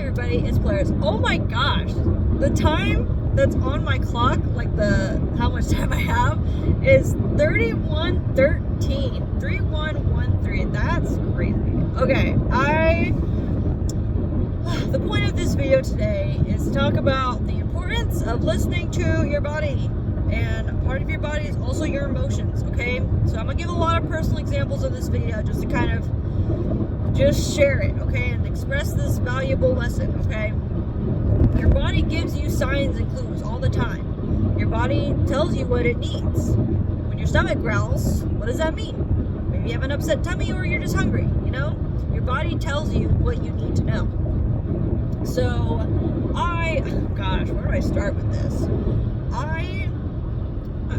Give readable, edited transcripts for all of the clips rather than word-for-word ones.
everybody, it's Polaris. Oh my gosh, the time that's on my clock, like how much time I have, is 31:13. 31:13. That's crazy. Okay, the point of this video today is to talk about the importance of listening to your body. And part of your body is also your emotions, okay? So I'm gonna give a lot of personal examples in this video just to kind of just share it, okay? And express this valuable lesson, okay? Your body gives you signs and clues all the time. Your body tells you what it needs. When your stomach growls, what does that mean? Maybe you have an upset tummy or you're just hungry, you know? Your body tells you what you need to know. So, gosh, where do I start with this?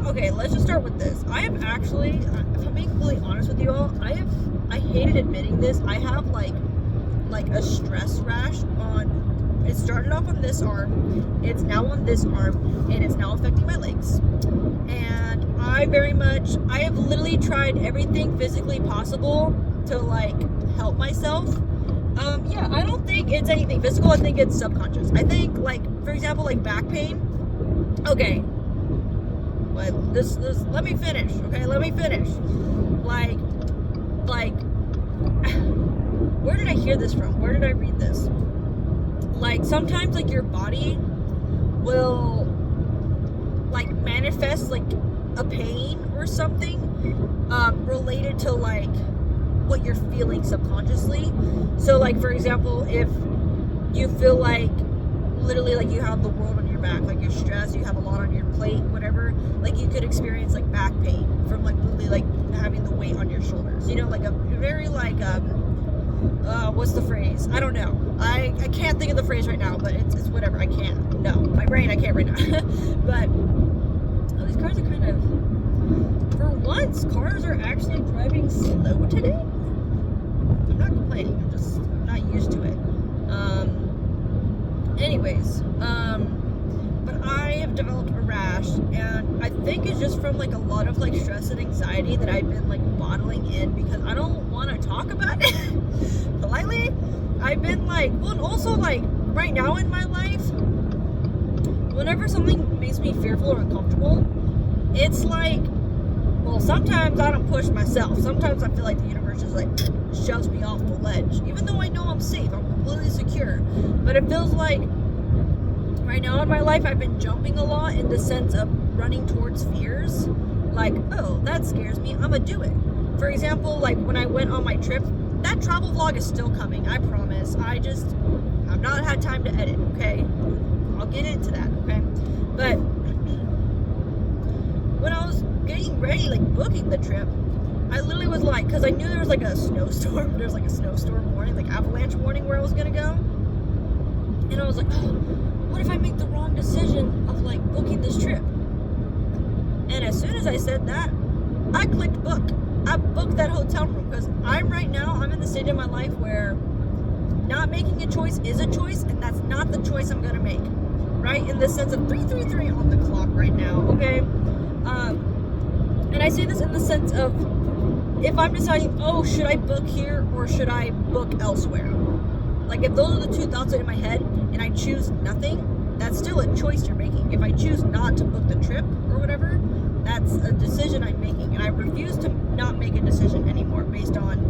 Okay, let's just start with this. I have actually, if I'm being completely honest with you all, I hated admitting this. I have like a stress rash it started off on this arm, it's now on this arm, and it's now affecting my legs. And I have literally tried everything physically possible to help myself. Yeah, I don't think it's anything physical, I think it's subconscious. I think for example, back pain. Okay. This let me finish, okay? Let me finish. Where did I hear this from? Where did I read this? Sometimes your body will manifest a pain or something related to what you're feeling subconsciously. So for example, if you feel literally you have the world on your back, you're stressed, you have a lot on your plate, whatever, you could experience back pain from literally having the weight on your shoulders, you know, a very what's the phrase? I don't know. I can't think of the phrase right now, but it's whatever. I can't. No, my brain, I can't right now. But these cars are kind of, for once, cars are actually driving slow today. I'm not complaining. I'm not used to it. Anyways, but I have developed a rash, and I think it's just from a lot of stress and anxiety that I've been bottling in because I don't want to talk about it politely. I've been well, and also right now in my life, whenever something makes me fearful or uncomfortable, it's well, sometimes I don't push myself. Sometimes I feel the universe just shoves me off the ledge, even though I know I'm safe, I'm completely secure. But it feels right now in my life, I've been jumping a lot in the sense of running towards fears. Oh, that scares me, I'm gonna do it. For example, when I went on my trip, that travel vlog is still coming, I promise. I've not had time to edit, okay? I'll get into that, okay? But when I was getting ready, booking the trip, I literally was because I knew there was a snowstorm, there's a snowstorm warning, avalanche warning where I was gonna go. And I was oh, what if I make the wrong decision of booking this trip? And as soon as I said that, I clicked book. I booked that hotel room because I'm in the stage of my life where not making a choice is a choice, and that's not the choice I'm gonna make, right? In the sense of 3:33 on the clock right now, okay? And I say this in the sense of if I'm deciding, oh, should I book here or should I book elsewhere? If those are the two thoughts in my head and I choose nothing, that's still a choice you're making. If I choose not to book the trip or whatever, that's a decision I'm making, and I refuse to not make a decision anymore based on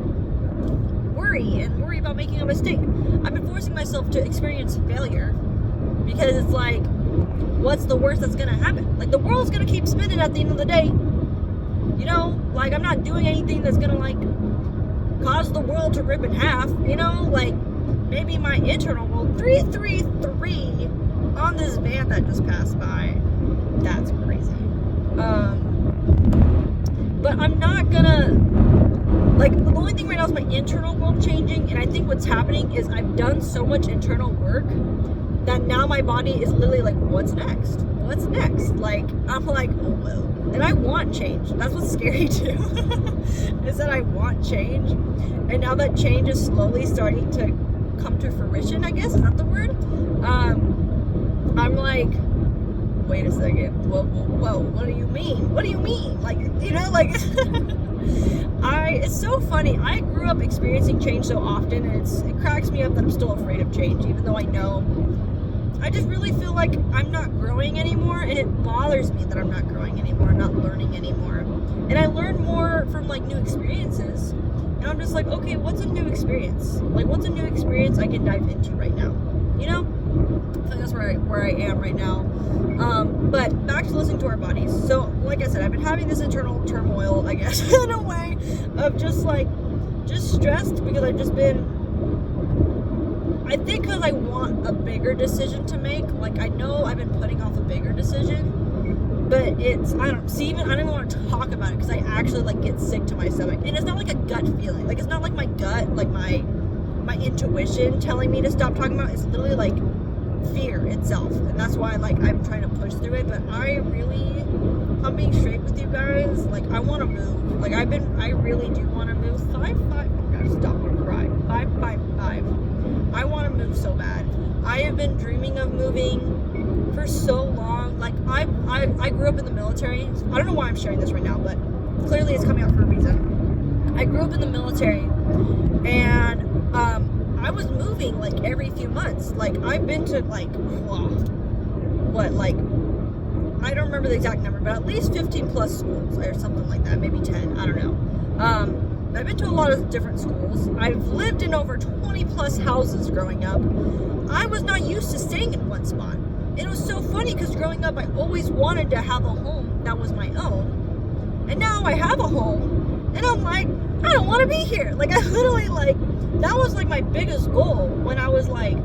worry about making a mistake. I've been forcing myself to experience failure because it's what's the worst that's gonna happen? The world's gonna keep spinning at the end of the day. You know, I'm not doing anything that's gonna cause the world to rip in half, you know, maybe my internal world. 333 on this van that just passed by. That's crazy. But I'm not gonna the only thing right now is my internal world changing, and I think what's happening is I've done so much internal work that now my body is literally what's next? What's next? I'm oh whoa. And I want change. That's what's scary too. Is that I want change. And now that change is slowly starting to come to fruition, I guess, is that the word? I'm wait a second, whoa, what do you mean? What do you mean? It's so funny. I grew up experiencing change so often, and it cracks me up that I'm still afraid of change, even though I know. I just really feel like I'm not growing anymore, and it bothers me that I'm not growing anymore, not learning anymore. And I learn more from like new experiences, and I'm just like, okay, what's a new experience? Like, what's a new experience I can dive into right now? You know? I think that's where I am right now. But back to listening to our bodies. So, like I said, I've been having this internal turmoil, I guess, in a way, of just stressed because I've just been, I think because I want a bigger decision to make. Like, I know I've been putting off a bigger decision, but I don't even want to talk about it because I actually like get sick to my stomach. And it's not like a gut feeling. Like, it's not like my gut, like my intuition telling me to stop talking about it. It's literally like fear itself, and that's why like I'm trying to push through it. But if I'm being straight with you guys, like I want to move. Like I really do want to move. 5'5". I'm gonna stop and cry. 5'5". I want to move so bad. I have been dreaming of moving for so long. Like I grew up in the military. I don't know why I'm sharing this right now, but clearly it's coming out for a reason. I grew up in the military, and I was moving like every few months. Like I've been to like I don't remember the exact number, but at least 15 plus schools or something like that, maybe 10, I don't know. I've been to a lot of different schools. I've lived in over 20 plus houses growing up. I was not used to staying in one spot. And it was so funny because growing up I always wanted to have a home that was my own. And now I have a home and I'm like, I don't want to be here. Like I literally like, that was like my biggest goal when I was like,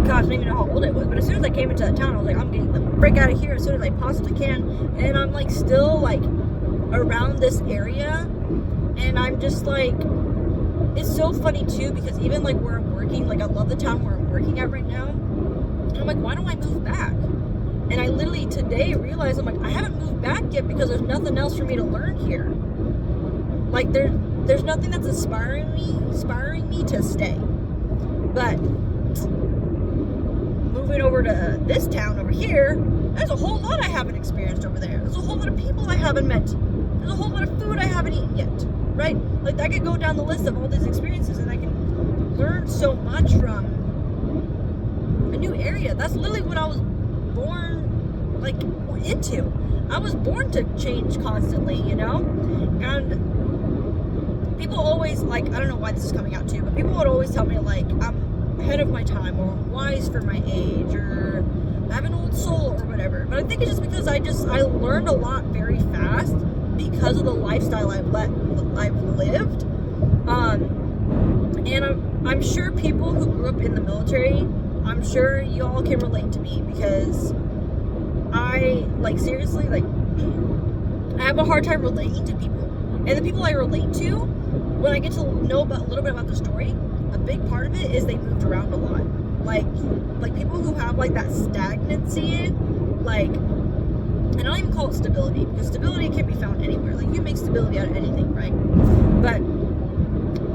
gosh, I don't even know how old it was, but as soon as I came into that town, I was like, I'm getting the frick out of here as soon as I possibly can. And I'm like still like around this area, and I'm just like, it's so funny too because even like where I'm working, like I love the town where I'm working at right now. And I'm like, why don't I move back? And I literally today realized, I'm like, I haven't moved back yet because there's nothing else for me to learn here. Like there's nothing that's inspiring me to stay. But moving over to this town over here, there's a whole lot I haven't experienced over there. There's a whole lot of people I haven't met. There's a whole lot of food I haven't eaten yet. Right? Like I could go down the list of all these experiences and I can learn so much from a new area. That's literally what I was born like into. I was born to change constantly, you know? And people always, like, I don't know why this is coming out too, but people would always tell me, like, I'm ahead of my time, or I'm wise for my age, or I have an old soul, or whatever. But I think it's just because I learned a lot very fast because of the lifestyle I've lived. And I'm sure people who grew up in the military, I'm sure you all can relate to me, because I, like, seriously, like, I have a hard time relating to people. And the people I relate to, when I get to know a little bit about the story, a big part of it is they moved around a lot. Like people who have like that stagnancy, like, and I don't even call it stability, because stability can be found anywhere. Like you can make stability out of anything, right? But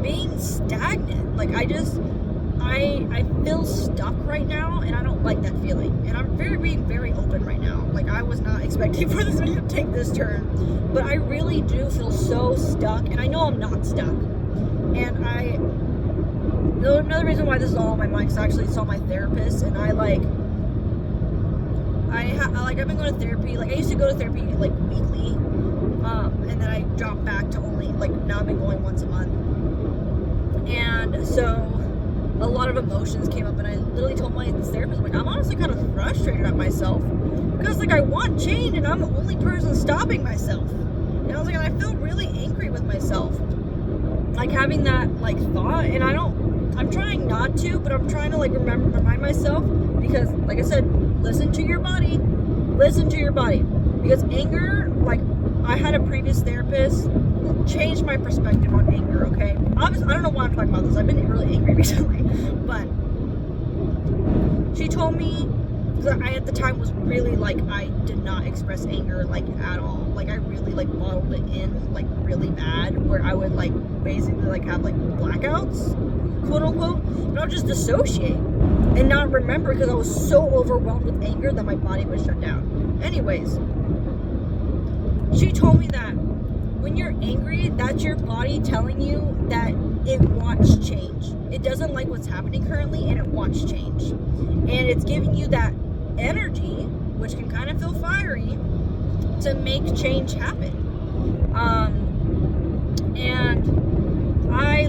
being stagnant, like I feel stuck right now, and I don't like that feeling. And I'm being very open right now. Like I was not expecting for this video to take this turn, but I really do feel so stuck, and I know I'm not stuck. And another reason why this is all on my mind is I actually saw my therapist, and I've been going to therapy. Like I used to go to therapy like weekly, and then I dropped back to only like, now I've been going once a month. And so a lot of emotions came up, and I literally told my therapist, like, I'm honestly kind of frustrated at myself because like I want change and I'm the only person stopping myself. And I was like, and I feel really angry with myself, like having that like thought. And I'm trying not to, but I'm trying to like remind myself, because like I said, listen to your body, because anger, like I had a previous therapist changed my perspective on anger. Okay, obviously I don't know why I'm talking about this. I've been really angry recently, but she told me that I at the time was really like, I did not express anger like at all. Like I really like bottled it in like really bad, where I would like basically like have like blackouts, quote unquote, but I would just dissociate and not remember because I was so overwhelmed with anger that my body would shut down. Anyways, she told me that when you're angry, that's your body telling you that it wants change. It doesn't like what's happening currently, and it wants change. And it's giving you that energy, which can kind of feel fiery, to make change happen. And I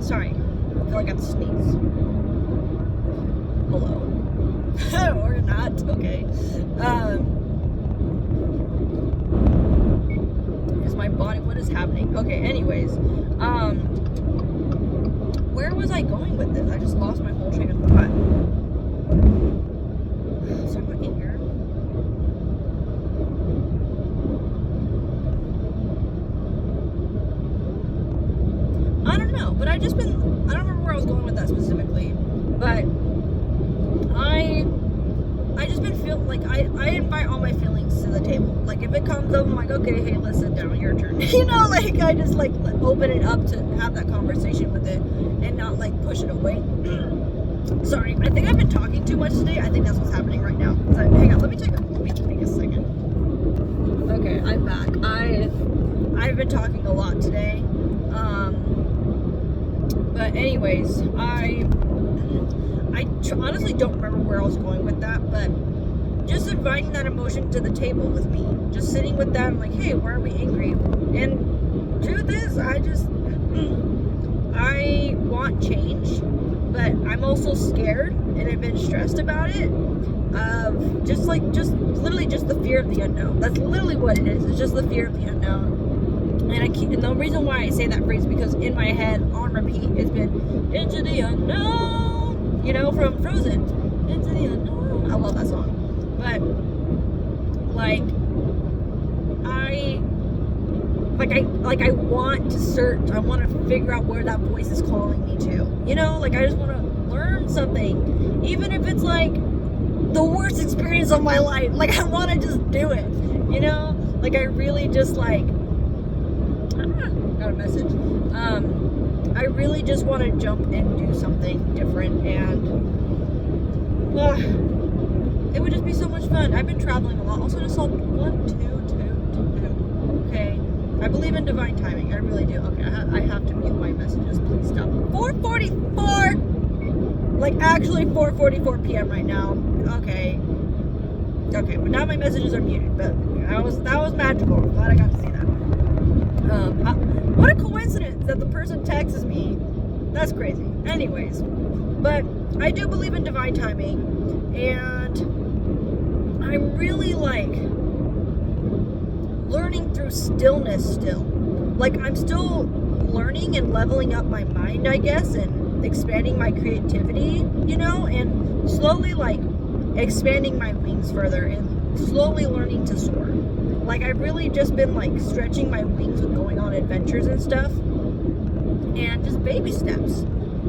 sorry, I feel like I have to sneeze. Hello. Or not, okay. Is my body, what is happening? Okay, anyways, where was I going with this? I just lost my whole train of thought. So I'm in here. I don't know, but I don't remember where I was going with that specifically, but I just been feeling like I invite all my feelings to the table. Like if it comes up, I'm like, okay, hey, let's sit down, your turn. You know, like I just like open it up to have that conversation with it and not like push it away. Sorry, I think I've been talking too much today. I think that's what's happening right now. So, hang on, let me take a second. Okay, I'm back. I've been talking a lot today. But anyways, I honestly don't remember where I was going with that, but just inviting that emotion to the table with me, just sitting with that and like, hey, why are we angry? And truth is, I want change, but I'm also scared and I've been stressed about it, of just literally just the fear of the unknown. That's literally what it is. It's just the fear of the unknown. And the reason why I say that phrase is because in my head, on repeat, it's been into the unknown, you know, from Frozen. Into the unknown. I love that song. But I want to search. I want to figure out where that voice is calling me to. You know, like I just want to learn something, even if it's like the worst experience of my life. Like I want to just do it. You know, like I really just like. Got a message. I really just want to jump and do something different, and it would just be so much fun. I've been traveling a lot. Also, just saw 1, 2, 2, 2. Okay, I believe in divine timing. I really do. Okay, I have to mute my messages. Please stop. 4:44. Like actually 4:44 p.m. right now. Okay, but now my messages are muted. But that was magical. I'm glad I got to see that. What a coincidence that the person texts me. That's crazy. Anyways, but I do believe in divine timing, and I'm really like learning through stillness still. Like I'm still learning and leveling up my mind, I guess, and expanding my creativity, you know, and slowly like expanding my wings further and slowly learning to soar. Like I've really just been like stretching my wings with going on adventures and stuff, and just baby steps,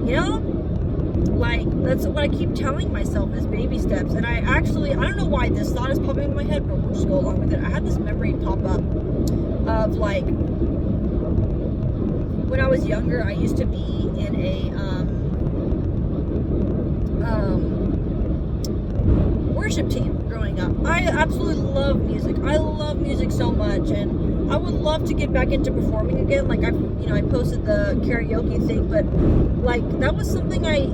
you know? Like that's what I keep telling myself is baby steps. And I don't know why this thought is popping in my head, but we'll just go along with it. I had this memory pop up of like when I was younger, I used to be in a worship team growing up. I absolutely love music. I love music so much, and I would love to get back into performing again. Like I posted the karaoke thing, but like that was something I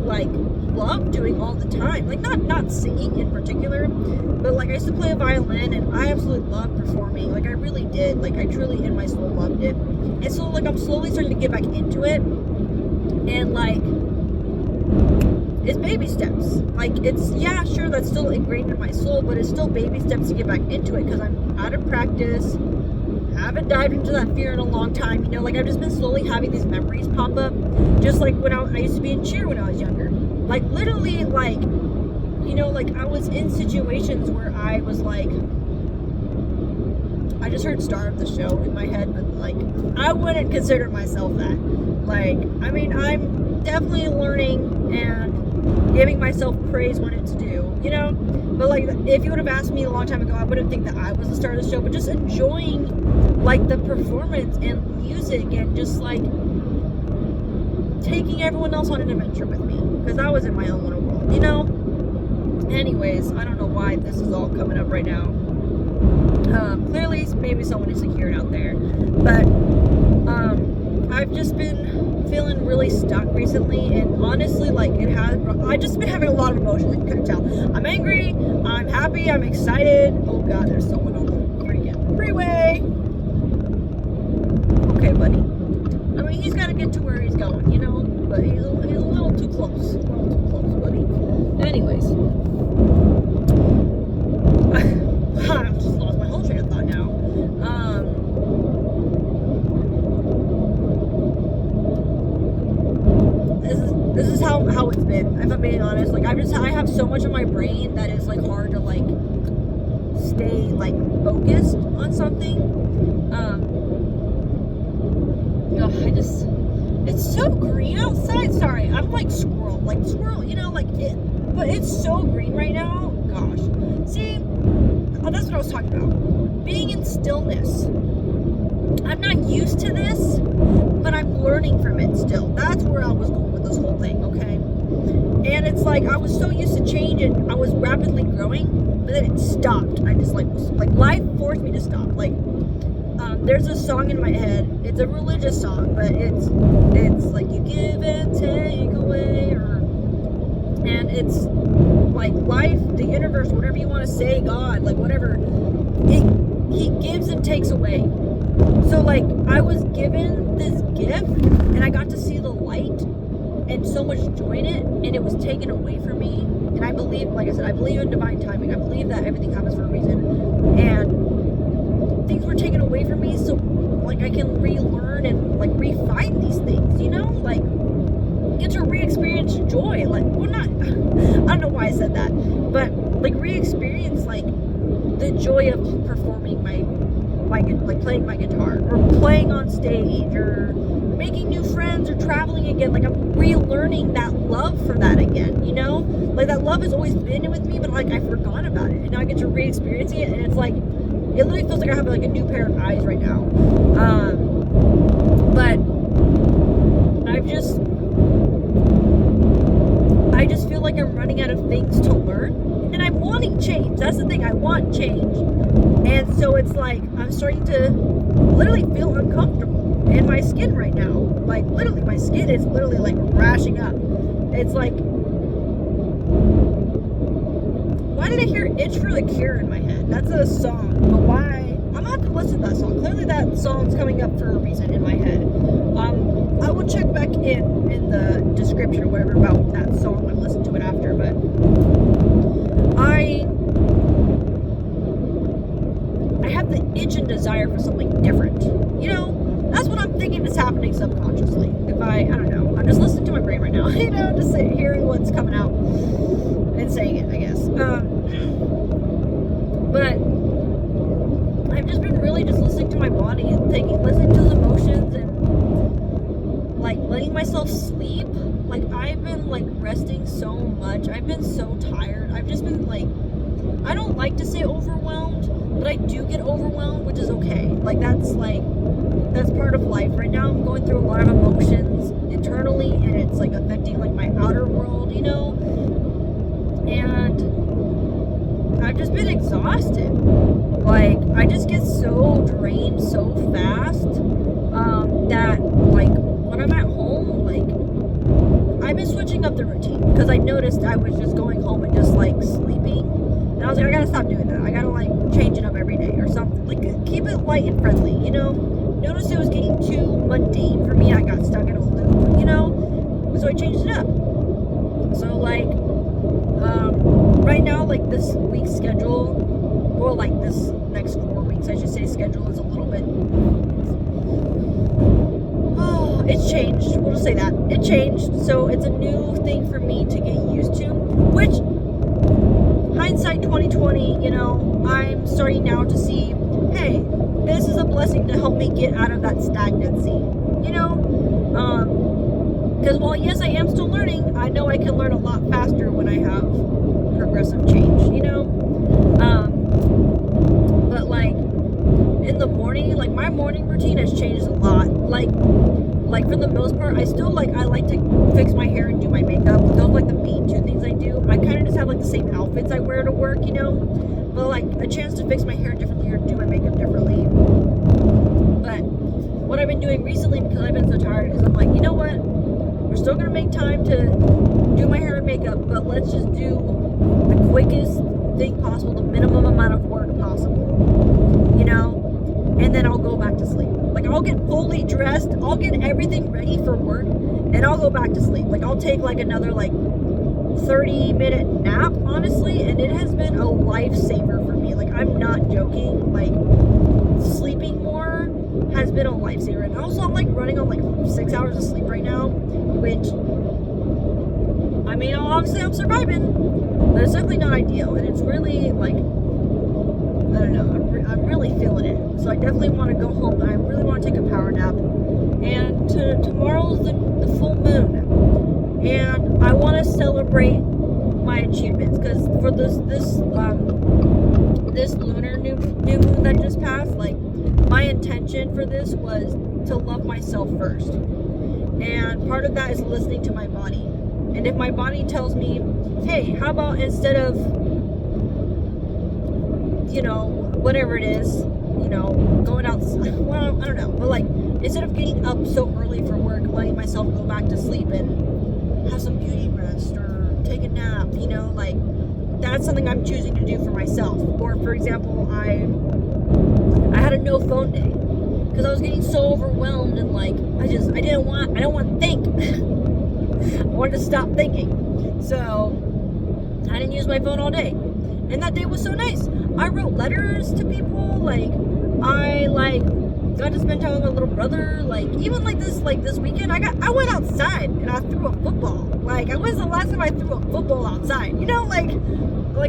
like loved doing all the time. Like not singing in particular, but like I used to play a violin, and I absolutely loved performing. Like I really did. Like I truly in my soul loved it. And so like I'm slowly starting to get back into it, and like it's baby steps. Like it's, yeah, sure, that's still ingrained in my soul, but it's still baby steps to get back into it, because I'm out of practice, haven't dived into that fear in a long time, you know. Like I've just been slowly having these memories pop up, just like when I used to be in cheer when I was younger. Like literally, like, you know, like I was in situations where I was like, I just heard Star of the Show in my head, but like I wouldn't consider myself that. Like, I mean, I'm definitely learning and giving myself praise when it's due, you know? But like, if you would have asked me a long time ago, I wouldn't think that I was the star of the show, but just enjoying like the performance and music, and just like taking everyone else on an adventure with me, because I was in my own little world, you know? Anyways, I don't know why this is all coming up right now. Clearly, maybe someone needs to hear it out there, but I've just been feeling really stuck recently, and honestly, like I've just been having a lot of emotions. You couldn't tell. I'm angry. I'm happy. I'm excited. Oh God, there's someone on the freaking freeway. Okay, buddy. I mean, he's got to get to where he's going, you know, but he's a little too close. A little too close, buddy. Anyways. I've just lost my whole train of thought now. This is how it's been, if I'm being honest. Like, I have so much in my brain that is, like, hard to, like, stay, like, focused on something. It's so green outside. Sorry, I'm like squirrel, you know, like it, but it's so green right now. Gosh, see, that's what I was talking about. Being in stillness. I'm not used to this, but I'm learning from it still. That's where I was going with this whole thing, okay? And it's like I was so used to change and I was rapidly growing, but then it stopped. I just like life forced me to stop. Like, there's a song in my head. It's a religious song, but it's like you give and take away, and it's like life, the universe, whatever you want to say, God, like whatever. He gives and takes away. So like I was given this gift, and I got to see the light and so much joy in it, and it was taken away from me. And I believe, like I said, I believe in divine timing. I believe that everything happens for a reason, and things were taken away from me, so like I can relearn and like refine these things, you know, like get to re-experience joy. Like, well, not I don't know why I said that, but like re-experience like the joy of performing my like playing my guitar or playing on stage or making new friends or traveling again. Like I'm relearning that love for that again, you know, like that love has always been with me, but like I forgot about it, and now I get to re-experience it, and it's like it literally feels like I have like a new pair of eyes right now. But I just feel like I'm running out of things to learn, and I'm wanting change. That's the thing, I want change. And so it's like I'm starting to literally feel uncomfortable in my skin right now. Like literally my skin is literally like rashing up. It's like, why did I hear Itch for the Cure in my head? That's a song, but why? I'm gonna have to listen to that song. Clearly that song's coming up for a reason in my head. I will check back in the description or whatever about that song and listen to it after, but I have the itch and desire for something different. You know, that's what I'm thinking is happening subconsciously. If I don't know, I'm just listening to my brain right now, you know, just hearing what's coming out and saying it, I guess. But I've just been really just listening to my body and listening to the emotions and like letting myself sleep. Like I've been like resting so much. I've been so tired. I've just been like, I don't like to say overwhelmed, but I do get overwhelmed, which is okay. Like that's part of life. Right now I'm going through a lot of emotions internally, and it's like affecting like my outer world, you know? And I've just been exhausted. Like I just get so drained so fast that like when I'm at home, like I've been switching up the routine because I noticed I was just going home and just like sleeping, and I was like, I gotta stop doing that. I gotta like change it up every day or something. Like keep it light and friendly, you know? Noticed it was getting too mundane for me. I got stuck in a loop, you know? So I changed it up. So like right now, like this week's schedule, or like this next 4 weeks, I should say, schedule is a little bit, it's changed. We'll just say that. It changed. So it's a new thing for me to get used to, which, hindsight 2020, you know, I'm starting now to see, hey, this is a blessing to help me get out of that stagnancy, you know? Because while, yes, I am still learning, I know I can learn a lot faster when I have progressive change, you know? But like in the morning, like my morning routine has changed a lot. Like like for the most part, I still like, I like to fix my hair and do my makeup. Those are like the main two things I do. I kind of just have like the same outfits I wear to work, you know, but like a chance to fix my hair differently or do my makeup differently. But what I've been doing recently, because I've been so tired, is I'm like, you know what, we're still gonna make time to do my hair and makeup, but let's just do the quickest thing possible, the minimum amount of work possible, you know, and then I'll go back to sleep. Like, I'll get fully dressed, I'll get everything ready for work, and I'll go back to sleep. Like, I'll take like another like 30-minute nap, honestly, and it has been a lifesaver for me. Like, I'm not joking. Like, sleeping more has been a lifesaver. And also, I'm like running on like 6 hours of sleep right now, which, I mean, obviously I'm surviving, but it's definitely not ideal. And it's really like, I don't know, I'm really feeling it. So I definitely want to go home, and I really want to take a power nap. And tomorrow's the full moon, and I want to celebrate my achievements, because for this lunar new moon that just passed, like, my intention for this was to love myself first. And part of that is listening to my body. And if my body tells me, hey, how about instead of, you know, whatever it is, you know, going out, well, I don't know, but like, instead of getting up so early for work, letting myself go back to sleep and have some beauty rest or take a nap, you know, like, that's something I'm choosing to do for myself. Or, for example, I had a no phone day because I was getting so overwhelmed, and like, I don't want to think. I wanted to stop thinking. So I didn't use my phone all day. And that day was so nice. I wrote letters to people, like, I like got to spend time with my little brother. Like, even like this weekend, I went outside and I threw a football. Like, when was the last time I threw a football outside? You know, like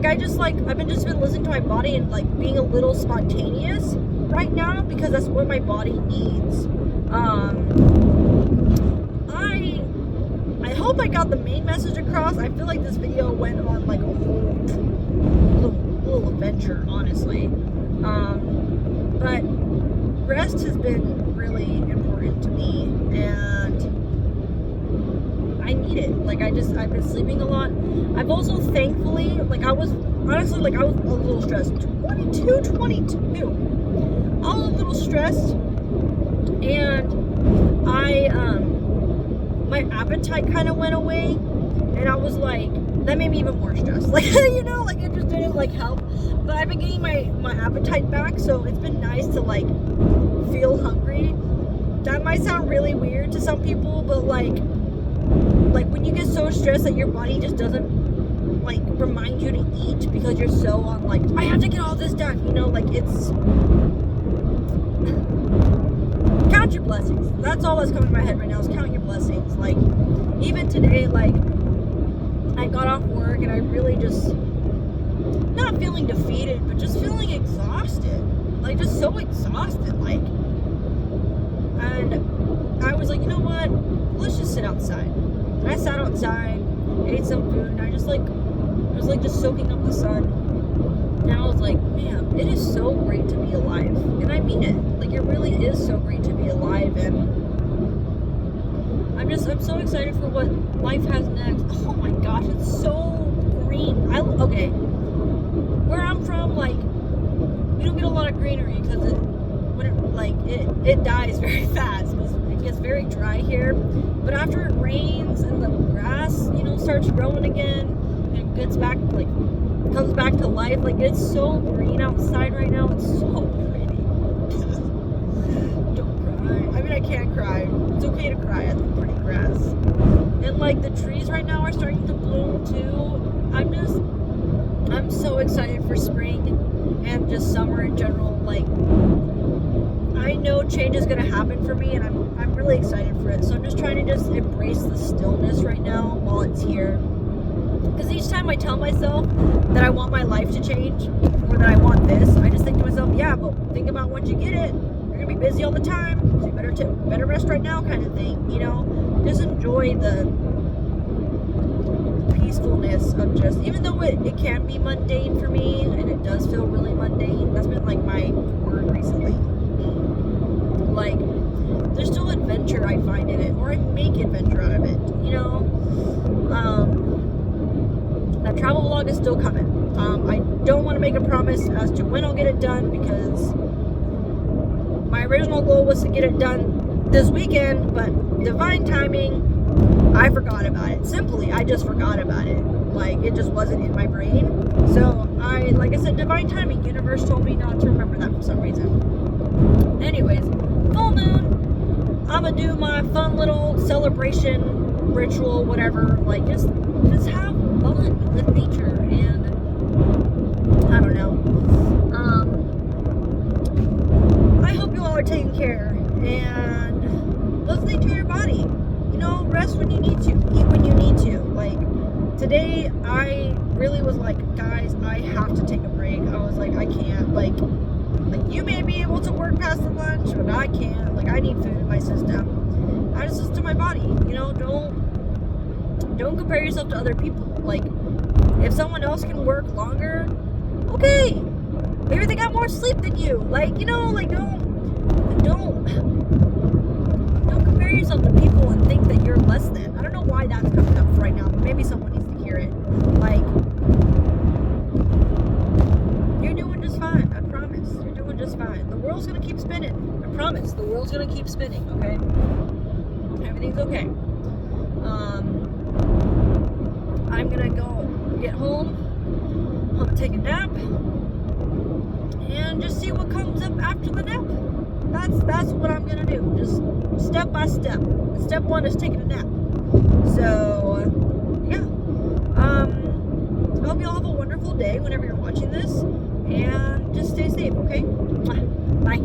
I just like, I've been listening to my body and like being a little spontaneous right now, because that's what my body needs. I hope I got the main message across. I feel like this video went on like a whole little adventure, honestly. But rest has been really important to me, and I need it. Like, I've been sleeping a lot. I've also thankfully, like, I was a little stressed. 22. I was a little stressed, and my appetite kind of went away, and I was like, that made me even more stressed. Like, you know, like, it just didn't like help. But I've been getting my appetite back, so it's been nice to like feel hungry. That might sound really weird to some people, but like when you get so stressed that your body just doesn't like remind you to eat because you're so on like, I have to get all this done, you know, like, it's count your blessings. That's all that's coming to my head right now, is count your blessings. Like, even today, like, I got off work and I really just, not feeling defeated, but just feeling exhausted. Like, just so exhausted, like. And I was like, you know what? Let's just sit outside. And I sat outside, ate some food, and I was just soaking up the sun. And I was like, man, it is so great to be alive. And I mean it. Like, it really is so great to be alive. And I'm so excited for what life has next. Oh my gosh, it's so green. Okay. Where I'm from, like, we don't get a lot of greenery because it dies very fast, because it gets very dry here. But after it rains and the grass, you know, starts growing again and gets back, like, comes back to life, like, it's so green outside right now. It's so pretty. Don't cry. I mean, I can't cry. It's okay to cry at the pretty grass. And like, the trees right now are starting to bloom too. I'm so excited for spring and just summer in general. Like, I know change is gonna happen for me, and I'm really excited for it. So I'm just trying to just embrace the stillness right now while it's here. Because each time I tell myself that I want my life to change, or that I want this, I just think to myself, yeah, but think about once you get it, you're gonna be busy all the time, so you better rest right now, kind of thing, you know? Just enjoy the peacefulness of just, even though it can be mundane for me, and it does feel really mundane. That's been like my word recently. Like, there's still adventure adventure I find in it, or I make adventure out of it, you know. That travel vlog is still coming. I don't want to make a promise as to when I'll get it done, because my original goal was to get it done this weekend, but divine timing, I forgot about it. Simply, I just forgot about it. Like, it just wasn't in my brain. So, like I said, divine timing. Universe told me not to remember that for some reason. Anyways, full moon. I'm gonna do my fun little celebration, ritual, whatever. Like, just have fun with nature, and I don't know. I hope you all are taking care and listening to your body. You know, rest when you need to, eat when you need to. Like, today I really was like, guys, I have to take a break. I was like, I can't. Like you may be able to work past the lunch, but I can't. Like, I need food in my system. I just listen to my body. You know, don't compare yourself to other people. Like, if someone else can work longer, okay, maybe they got more sleep than you. Like, you know, like, don't compare yourself to people and think that you're less than. I don't know why that's coming up right now, but maybe someone needs to hear it. Like, you're doing just fine. I promise. You're doing just fine. The world's gonna keep spinning. I promise. The world's gonna keep spinning, okay? Everything's okay. I'm gonna go get home. I'm gonna take a nap and just see what comes up after the nap. That's what I'm gonna do. Just step by step. Step one is taking a nap. So yeah. I hope you all have a wonderful day whenever you're watching this, and just stay safe, okay? Bye.